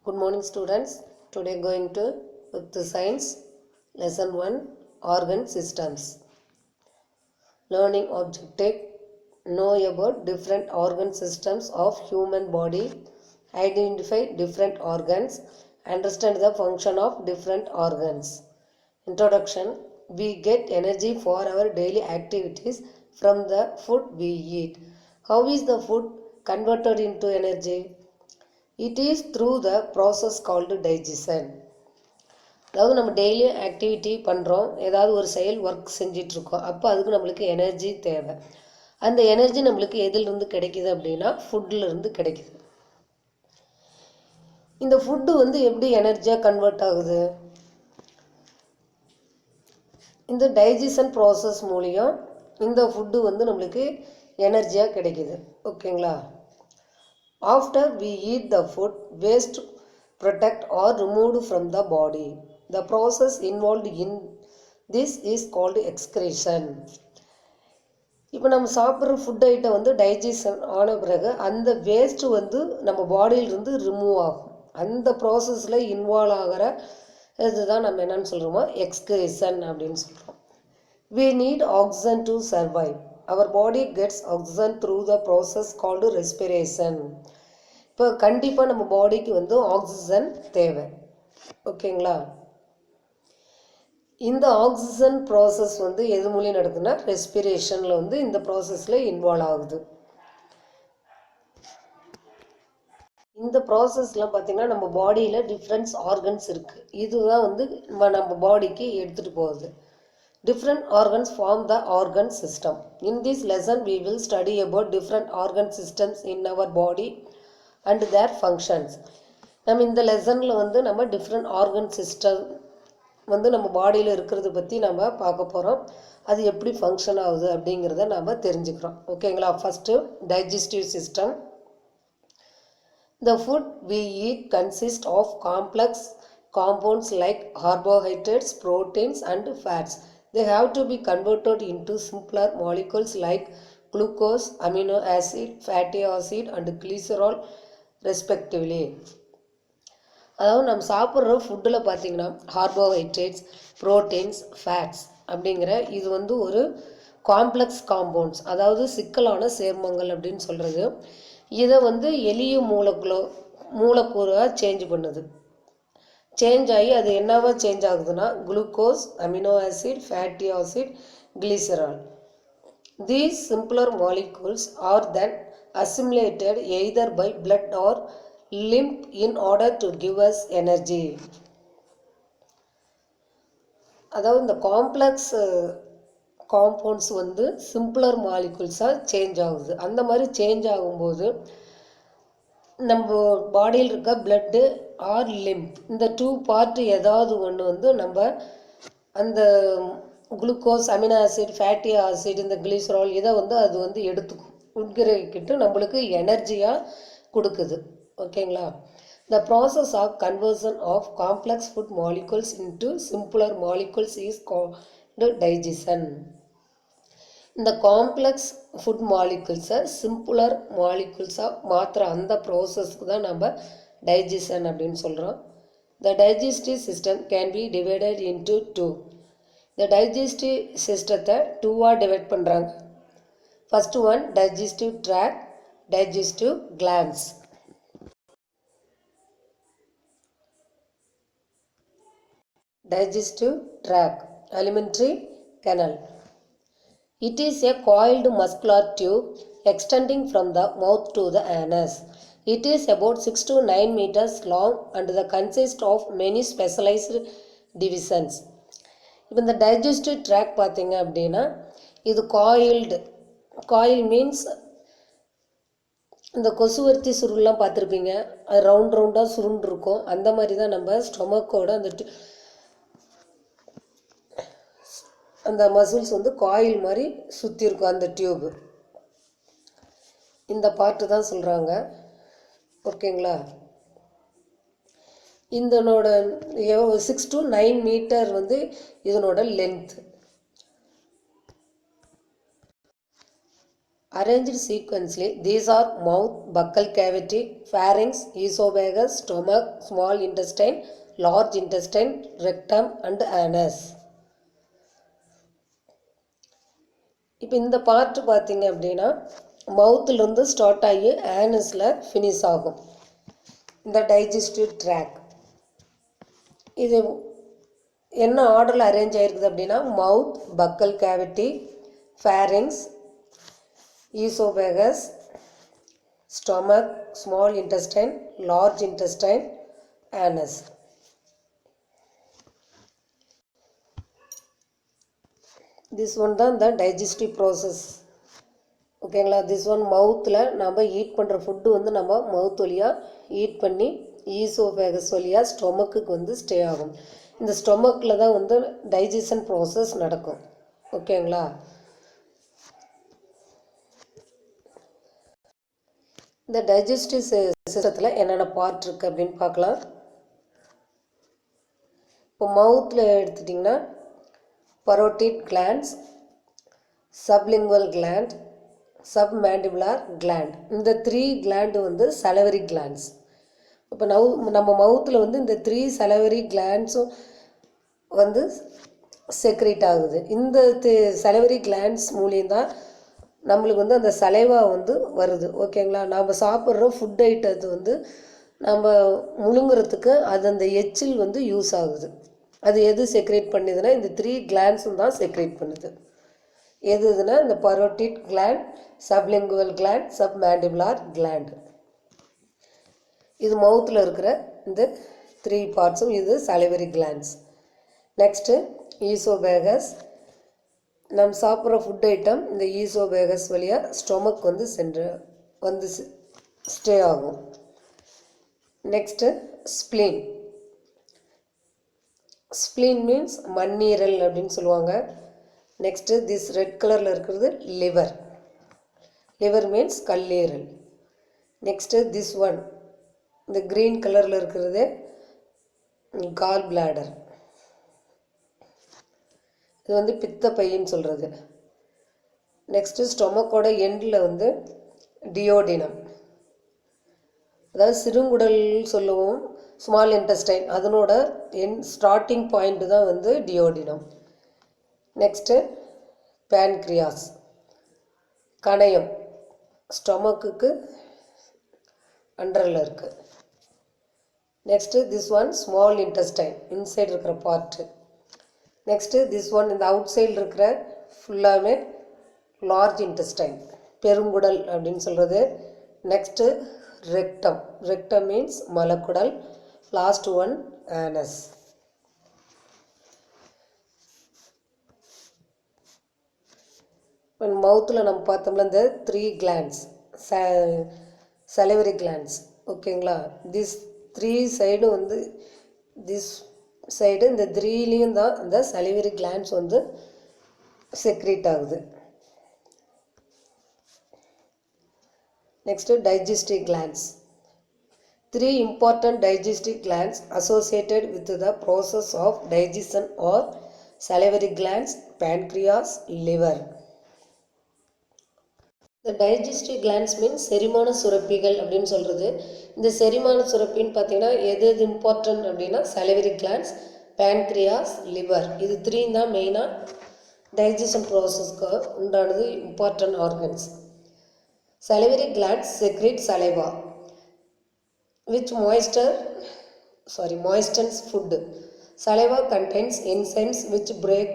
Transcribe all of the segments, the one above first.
Good morning students. Today going to with the science lesson 1 organ systems. Learning objective: know about different organ systems of human body, identify different organs, understand the function of different organs. Introduction: we get energy for our daily activities from the food we eat. How is the food converted into energy? It is through the process called digestion. அதாவது நம்ம daily activity பண்ணுறோம், ஏதாவது ஒரு செயல் work செஞ்சிட்ருக்கோம், அப்போ அதுக்கு நம்மளுக்கு energy தேவை. அந்த எனர்ஜி நம்மளுக்கு எதிலிருந்து கிடைக்கிது அப்படின்னா ஃபுட்லேருந்து கிடைக்கிது. இந்த ஃபுட்டு எப்படி எனர்ஜியாக கன்வெர்ட் ஆகுது? இந்த டைஜஷன் ப்ராசஸ் மூலியம் இந்த ஃபுட்டு நம்மளுக்கு எனர்ஜியாக கிடைக்கிது. ஓகேங்களா? After we eat the food, waste, protect or removed from the body. The process involved in this is called excretion. இப்போ நம்ம சாப்பிட்ற ஃபுட் ஐட்டம் டைஜஷன் ஆன பிறகு அந்த வேஸ்ட்டு நம்ம பாடியிலிருந்து ரிமூவ் ஆகும். அந்த ப்ராசஸில் இன்வால்வ் ஆகிற இதுதான் நம்ம என்னென்னு சொல்கிறோமோ எக்ஸ்கிரீஷன் அப்படின்னு சொல்கிறோம். We need oxygen to survive. Our body gets oxygen through the process called respiration. இப்போ கண்டிப்பாக நம்ம பாடிக்கு ஆக்சிஜன் தேவை. ஓகேங்களா? இந்த ஆக்சிஜன் ப்ராசஸ் எது மூலியம் நடக்குதுன்னா ரெஸ்பிரேஷனில் இந்த ப்ராசஸில் இன்வால்வ் ஆகுது. இந்த ப்ராசஸ்லாம் பார்த்திங்கன்னா நம்ம பாடியில் டிஃப்ரெண்ட்ஸ் ஆர்கன்ஸ் இருக்குது. இதுதான் நம்ம பாடிக்கு எடுத்துகிட்டு போகுது. Different organs form the organ system. In this lesson, we will study about different organ systems in our body and their functions. நம்ம இந்த லெசனில் நம்ம டிஃப்ரெண்ட் ஆர்கன் சிஸ்டம் நம்ம பாடியில் இருக்கிறத பற்றி நம்ம பார்க்க போகிறோம். அது எப்படி ஃபங்க்ஷன் ஆகுது அப்படிங்கிறத நம்ம தெரிஞ்சுக்கிறோம். ஓகேங்களா? First digestive system. The food we eat consists of complex compounds like carbohydrates, proteins and fats. They have to be converted into simpler molecules like glucose, amino acid, fatty acid and glycerol respectively. அதாவது நம்ம சாப்பிட்ற ஃபுட்டில் பார்த்திங்கன்னா carbohydrates, proteins, fats அப்படிங்கிற இது ஒரு complex compounds, அதாவது சிக்கலான சேர்மங்கள் அப்படின்னு சொல்கிறது. இதை எளிய மூலக்கூறாக சேஞ்ச் பண்ணுது. சேஞ்ச் ஆகி அது என்னவா சேஞ்ச் ஆகுதுன்னா glucose, amino acid, fatty acid, glycerol. These simpler molecules are then assimilated either by blood or lymph in order to give us energy. அதாவது இந்த காம்ப்ளெக்ஸ் காம்பவுண்ட்ஸ் சிம்பிளர் மாலிகுல்ஸாக சேஞ்ச் ஆகுது. அந்த மாதிரி சேஞ்ச் ஆகும்போது நம்ம பாடியில் இருக்க பிளட்டு ஆர் லிம்ப், இந்த 2 பார்ட்டு ஏதாவது ஒன்று நம்ம அந்த glucose, amino acid, fatty acid, இந்த கிளிசரால் இதை அது எடுத்துக்கும், உட்கிரகிக்கிட்டு நம்மளுக்கு எனர்ஜியாக கொடுக்குது. ஓகேங்களா? The process of conversion of complex food molecules into simpler molecules is called digestion. இந்த காம்ப்ளெக்ஸ் ஃபுட் மாலிகுல்ஸை சிம்பிளர் மாலிகுல்ஸாக மாற்றுற அந்த ப்ராசஸ்க்கு தான் நம்ம டைஜஷன் அப்படின்னு சொல்கிறோம். The digestive system can be divided into 2. இந்த டைஜஸ்டிவ் சிஸ்டத்தை 2ஆக டிவைட் பண்ணுறாங்க. First one digestive tract, digestive glands. Digestive tract, alimentary canal. It is a coiled muscular tube extending from the mouth to the anus. It is about 6 to 9 meters long and consists of many specialized divisions. இப்போ இந்த digestive track பார்த்தீங்க அப்படின்னா இது coiled. Coil means இந்த கொசுவர்த்தி சுருள்லாம் பார்த்துருப்பீங்க, அது ரவுண்டாக சுருண்டு இருக்கும். அந்த மாதிரி தான் நம்ம ஸ்டொமக்கோட அந்த மசில்ஸ் காயில் மாதிரி சுற்றி இருக்கும் அந்த டியூபு. இந்த பார்ட்டு தான் சொல்கிறாங்க. ஓகேங்களா? இதனோட 6 to 9 மீட்டர் இதனோட length. Arranged sequentially, these are mouth, buccal cavity, pharynx, esophagus, stomach, small intestine, large intestine, rectum and anus. இப்போ இந்த பார்ட் பார்த்தீங்க அப்படின்னா மவுத்துலேருந்து ஸ்டார்ட் ஆகி ஆனஸில் ஃபினிஷ் ஆகும் இந்த டைஜஸ்டிவ் ட்ராக். இது என்ன ஆர்டரில் அரேஞ்ச் ஆகிருக்குது அப்படின்னா mouth, buccal cavity, pharynx, oesophagus, stomach, small intestine, large intestine, anus. This one தான் இந்த டைஜஸ்டிவ் ப்ராசஸ். ஓகேங்களா. திஸ் ஒன் மவுத்தில் நம்ம ஈட் பண்ணுற ஃபுட்டு வந்து நம்ம மவுத் வழியாக ஈட் பண்ணி ஈசோஃபேகஸ் வழியாக ஸ்டொமக்குக்கு வந்து ஸ்டே ஆகும். இந்த ஸ்டொமக்கில் தான் வந்து டைஜஷன் ப்ராசஸ் நடக்கும். ஓகேங்களா. இந்த டைஜஸ்டிவ் சிஸ்டத்தில் என்னென்ன பார்ட் இருக்குது அப்படின்னு பார்க்கலாம். இப்போ மவுத்தில் எடுத்துட்டிங்கன்னா parotid glands, sublingual gland, submandibular gland. இந்த 3 கிளாண்டு வந்து சலவரி கிளாண்ட்ஸ். இப்போ நம்ம மவுத்தில் வந்து இந்த 3 சலவரி கிளாண்ட்ஸும் வந்து செக்ரேட் ஆகுது. இந்த சலவரி கிளாண்ட்ஸ் மூலியம்தான் நம்மளுக்கு வந்து அந்த சலைவா வந்து வருது. ஓகேங்களா. நம்ம சாப்பிட்ற ஃபுட் ஐட்டத்தை வந்து நம்ம முழுங்குறதுக்கு அது அந்த எச்சில் வந்து யூஸ் ஆகுது. அது எது செக்ரேட் பண்ணுதுன்னா இந்த 3 கிளாண்ட்ஸும் தான் செக்ரேட் பண்ணுது. எதுனா இந்த parotid gland, sublingual gland, submandibular gland. இது மவுத்தில் இருக்கிற இந்த 3 பார்ட்ஸும் இது சலைவரி கிளாண்ட்ஸ். Next oesophagus. நம்ம சாப்பிட்ற ஃபுட் ஐட்டம் இந்த ஈசோபேகஸ் வழியாக ஸ்டொமக் வந்து வந்து ஸ்டே ஆகும். Next spleen. ஸ்ப்ளீன் மீன்ஸ் மண்ணீரல் அப்படின்னு சொல்லுவாங்க. நெக்ஸ்ட்டு திஸ் ரெட் கலரில் இருக்கிறது லிவர். லிவர் மீன்ஸ் கல்லீரல். நெக்ஸ்ட்டு திஸ் ஒன் இந்த க்ரீன் கலரில் இருக்கிறது கால் பிளாடர். இது வந்து பித்த பையின்னு சொல்கிறது. நெக்ஸ்ட்டு ஸ்டொமக்கோட எண்டில் வந்து டியோடினம், அதாவது சிறுங்குடல் சொல்லுவோம். ஸ்மால் இன்டெஸ்டைன் அதனோட ஸ்டார்டிங் பாயிண்ட் தான் வந்து டியோடினம். நெக்ஸ்ட்டு பேன்க்ரியாஸ், கணையம், ஸ்டொமக்குக்கு அண்டரில் இருக்குது. Next this one small intestine inside இருக்கிற பார்ட்டு. நெக்ஸ்ட்டு திஸ் ஒன் இந்த அவுட் சைடு இருக்கிற ஃபுல்லாமே லார்ஜ் இன்டெஸ்டைன், பெருங்குடல் அப்படின்னு சொல்கிறது. Next rectum. ரெக்டம் மீன்ஸ் மலக்குடல். Last one anus. மவுத்தில் நம்ம பார்த்தோம்னா இந்த 3 கிளாண்ட்ஸ் சலைவரி கிளாண்ட்ஸ். ஓகேங்களா. திஸ் 3 சைடும் வந்து திஸ் சைடு இந்த 3லேயும் தான் இந்த சலைவரி கிளாண்ட்ஸ் வந்து செக்ரேட் ஆகுது. Next digestive glands. 3 important digestive glands associated with the process of digestion are salivary glands, pancreas, liver. The digestive glands means செரிமான சுரப்பிகள் அப்படின்னு சொல்கிறது. இந்த செரிமான சுரப்பின்னு பார்த்தீங்கன்னா எது இம்பார்ட்டன்ட் அப்படின்னா salivary glands, pancreas, liver. இது 3 தான் மெயினாக டைஜஷன் ப்ராசஸ்க்கு உண்டானது important organs. Salivary glands secrete saliva which moistens food. Saliva contains enzymes which break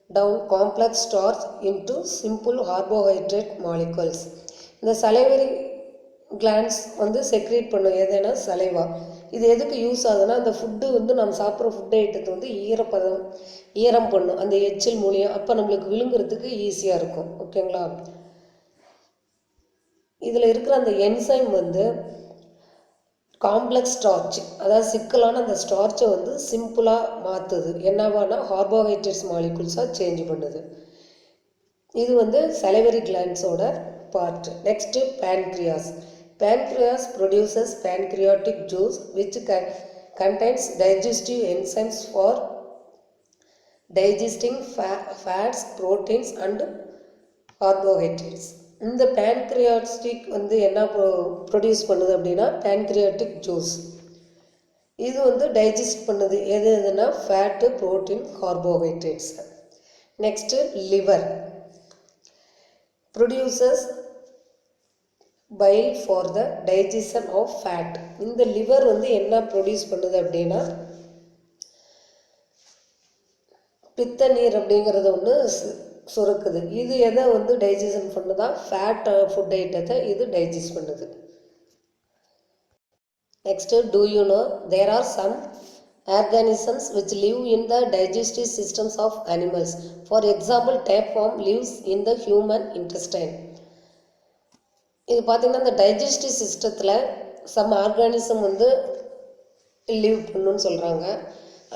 down complex starch into simple carbohydrate molecules. இந்த salivary glands வந்து செக்ரேட் பண்ணும் எதுனா சலைவா. இது எதுக்கு யூஸ் ஆகுதுன்னா அந்த ஃபுட்டு வந்து நம்ம சாப்பிட்ற ஃபுட் ஐட்டத்தை வந்து ஈரம் பண்ணும் அந்த எச்சில் மூலியம். அப்போ நம்மளுக்கு விழுங்குறதுக்கு ஈஸியாக இருக்கும். ஓகேங்களா. இதில் இருக்கிற அந்த என்சைம் வந்து காம்ப்ளெக்ஸ் ஸ்டார்ச், அதாவது சிக்கலான அந்த ஸ்டார்ச்சை வந்து சிம்பிளாக மாற்றுது. என்னவானா கார்போஹைட்ரேட்ஸ் மாலிகுல்ஸாக சேஞ்ச் பண்ணுது. இது வந்து சலைவரி கிளாண்ட்ஸோட part. Next pancreas. Pancreas produces pancreatic juice which contains digestive enzymes for digesting fats, proteins and carbohydrates. இந்த பேன்க்ரியாஸ்டிக் வந்து என்ன ப்ரொடியூஸ் பண்ணுது அப்படின்னா பேன்க்ரியாட்டிக் ஜூஸ். இது வந்து டைஜஸ்ட் பண்ணுது எதுனா fat, protein, carbohydrates. Next liver produces bile for the digestion of fat. இந்த லிவர் வந்து என்ன ப்ரொடியூஸ் பண்ணுது அப்படின்னா பித்த நீர் அப்படிங்கிறது ஒன்று சுரக்குது. இது எதை வந்து டைஜஷன் பண்ணுதா? ஃபேட் ஃபுட் ஐட்டத்தை இது டைஜஸ்ட் பண்ணுது. Next, do you know there are some organisms which live in the digestive systems of animals. For example, tapeworm lives in the human intestine. இது பார்த்திங்கன்னா இந்த டைஜஸ்டிவ் சிஸ்டத்தில் சம் ஆர்கானிசம் வந்து live பண்ணுன்னு சொல்கிறாங்க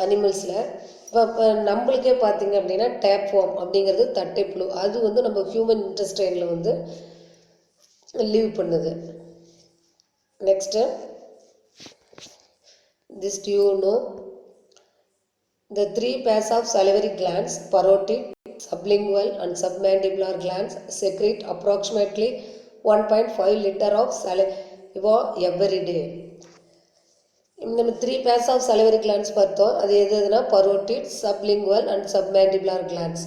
அனிமல்ஸில். இப்போ நம்மளுக்கே பார்த்திங்க அப்படின்னா டேப்வார்ம் அப்படிங்கிறது தட்டைப்புழு, அது வந்து நம்ம ஹியூமன் இன்டெஸ்டைனில் வந்து லிவ் பண்ணுது. Next, this do you know? The 3 pairs of salivary glands, parotid, sublingual and submandibular glands, secrete approximately 1.5 liter of saliva every day. இந்த 3 pairs of salivary glands பார்த்தோம். அது எதுனா parotid, sublingual and submandibular glands.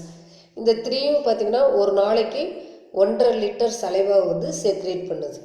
இந்த 3யும் பார்த்திங்கன்னா ஒரு நாளைக்கு 1.5 litre saliva வந்து secrete பண்ணுது.